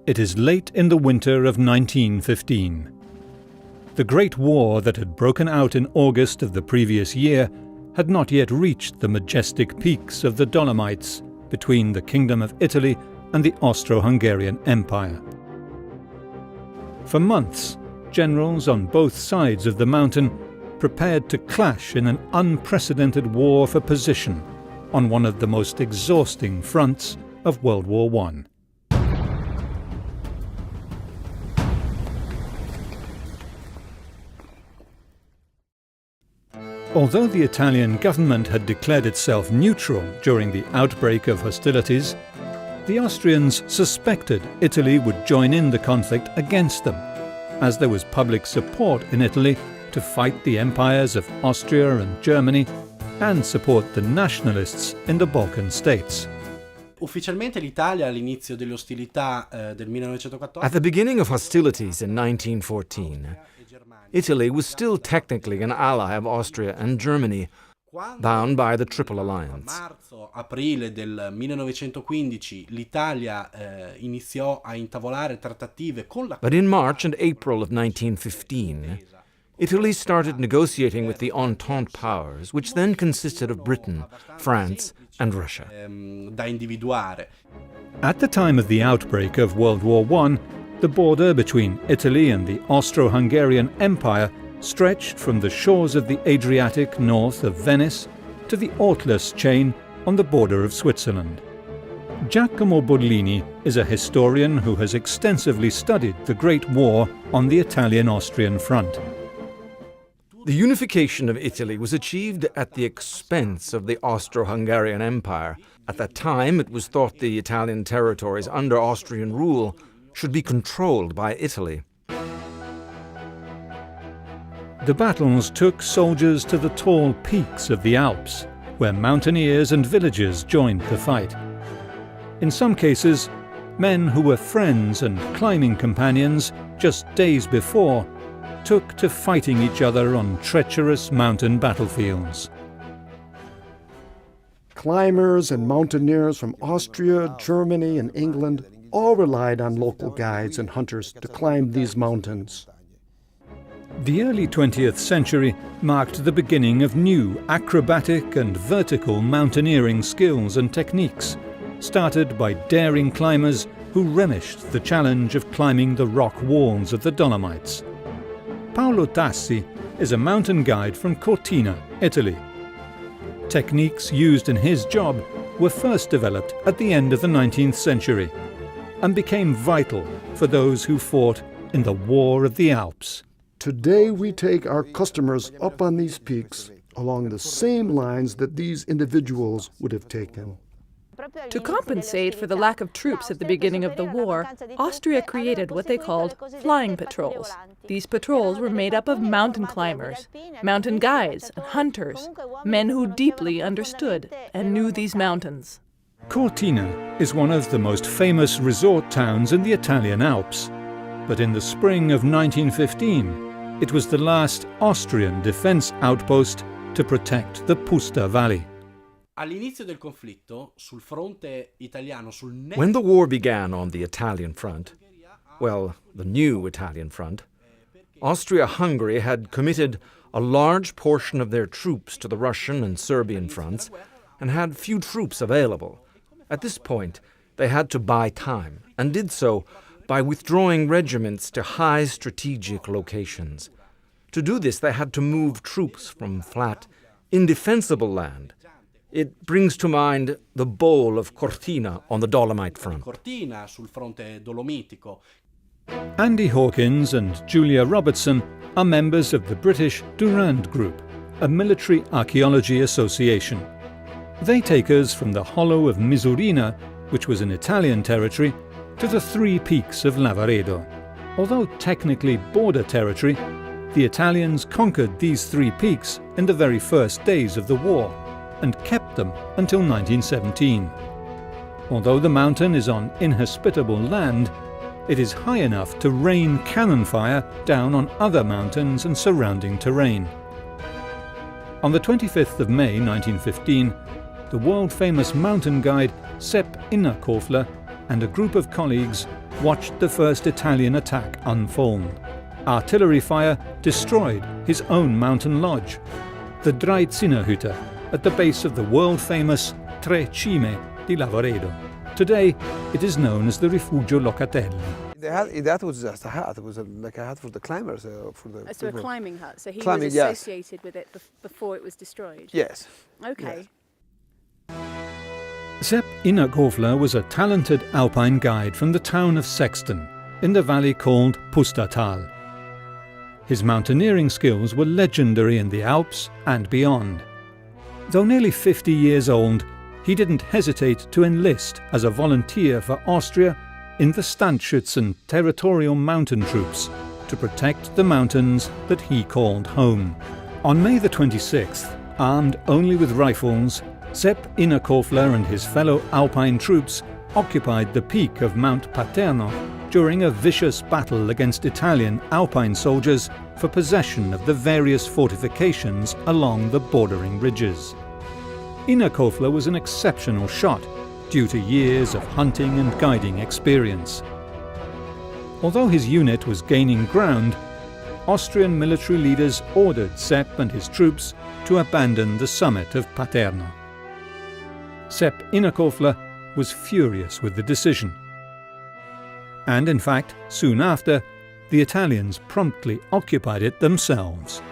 It is late in the winter of 1915. The Great War that had broken out in August of the previous year had not yet reached the majestic peaks of the Dolomites between the Kingdom of Italy and the Austro-Hungarian Empire. For months, generals on both sides of the mountain prepared to clash in an unprecedented war for position on one of the most exhausting fronts of World War I. Although the Italian government had declared itself neutral during the outbreak of hostilities, the Austrians suspected Italy would join in the conflict against them, as there was public support in Italy to fight the empires of Austria and Germany and support the nationalists in the Balkan states. Ufficialmente l'Italia all'inizio delle ostilità del 1914. At the beginning of hostilities in 1914, Italy was still technically an ally of Austria and Germany, bound by the Triple Alliance. Marzo-aprile del 1915 l'Italia iniziò a intavolare trattative con la. But in March and April of 1915, Italy started negotiating with the Entente powers, which then consisted of Britain, France, and Russia. Da individuare. At the time of the outbreak of World War I, the border between Italy and the Austro-Hungarian Empire stretched from the shores of the Adriatic north of Venice to the Ortles chain on the border of Switzerland. Giacomo Bodlini is a historian who has extensively studied the Great War on the Italian-Austrian front. The unification of Italy was achieved at the expense of the Austro-Hungarian Empire. At that time, it was thought the Italian territories under Austrian rule should be controlled by Italy. The battles took soldiers to the tall peaks of the Alps, where mountaineers and villagers joined the fight. In some cases, men who were friends and climbing companions just days before took to fighting each other on treacherous mountain battlefields. Climbers and mountaineers from Austria, Germany, and England all relied on local guides and hunters to climb these mountains. The early 20th century marked the beginning of new acrobatic and vertical mountaineering skills and techniques, started by daring climbers who relished the challenge of climbing the rock walls of the Dolomites. Paolo Tassi is a mountain guide from Cortina, Italy. Techniques used in his job were first developed at the end of the 19th century and became vital for those who fought in the War of the Alps. Today we take our customers up on these peaks along the same lines that these individuals would have taken. To compensate for the lack of troops at the beginning of the war, Austria created what they called flying patrols. These patrols were made up of mountain climbers, mountain guides, and hunters, men who deeply understood and knew these mountains. Cortina is one of the most famous resort towns in the Italian Alps, but in the spring of 1915, it was the last Austrian defense outpost to protect the Pusta Valley. All'inizio del conflitto, sul fronte italiano, When the war began on the Italian front, well, the new Italian front, Austria-Hungary had committed a large portion of their troops to the Russian and Serbian fronts and had few troops available. At this point, they had to buy time, and did so by withdrawing regiments to high strategic locations. To do this, they had to move troops from flat, indefensible land. It brings to mind the bowl of Cortina on the Dolomite front. Cortina sul fronte dolomitico. Andy Hawkins and Julia Robertson are members of the British Durand Group, a military archaeology association. They take us from the hollow of Misurina, which was in Italian territory, to the three peaks of Lavaredo. Although technically border territory, the Italians conquered these three peaks in the very first days of the war and kept them until 1917. Although the mountain is on inhospitable land, it is high enough to rain cannon fire down on other mountains and surrounding terrain. On the 25th of May 1915, the world-famous mountain guide Sepp Innerkofler and a group of colleagues watched the first Italian attack unfold. Artillery fire destroyed his own mountain lodge, the Dreizinnerhütte, at the base of the world-famous Tre Cime di Lavaredo. Today, it is known as the Rifugio Locatelli. That was just a hut. It was like a hut for the climbers. So a climbing hut. So he Climbing, was yes. associated with it before it was destroyed. Yes. Okay. Sepp Innerkofler was a talented alpine guide from the town of Sexton, in the valley called Pustertal. His mountaineering skills were legendary in the Alps and beyond. Though nearly 50 years old, he didn't hesitate to enlist as a volunteer for Austria in the Standschützen territorial mountain troops to protect the mountains that he called home. On May the 26th, armed only with rifles, Sepp Innerkofler and his fellow alpine troops occupied the peak of Monte Paterno during a vicious battle against Italian alpine soldiers for possession of the various fortifications along the bordering ridges. Innerkofler was an exceptional shot due to years of hunting and guiding experience. Although his unit was gaining ground, Austrian military leaders ordered Sepp and his troops to abandon the summit of Paterno. Sepp Innerkofler was furious with the decision. And in fact, soon after, the Italians promptly occupied it themselves.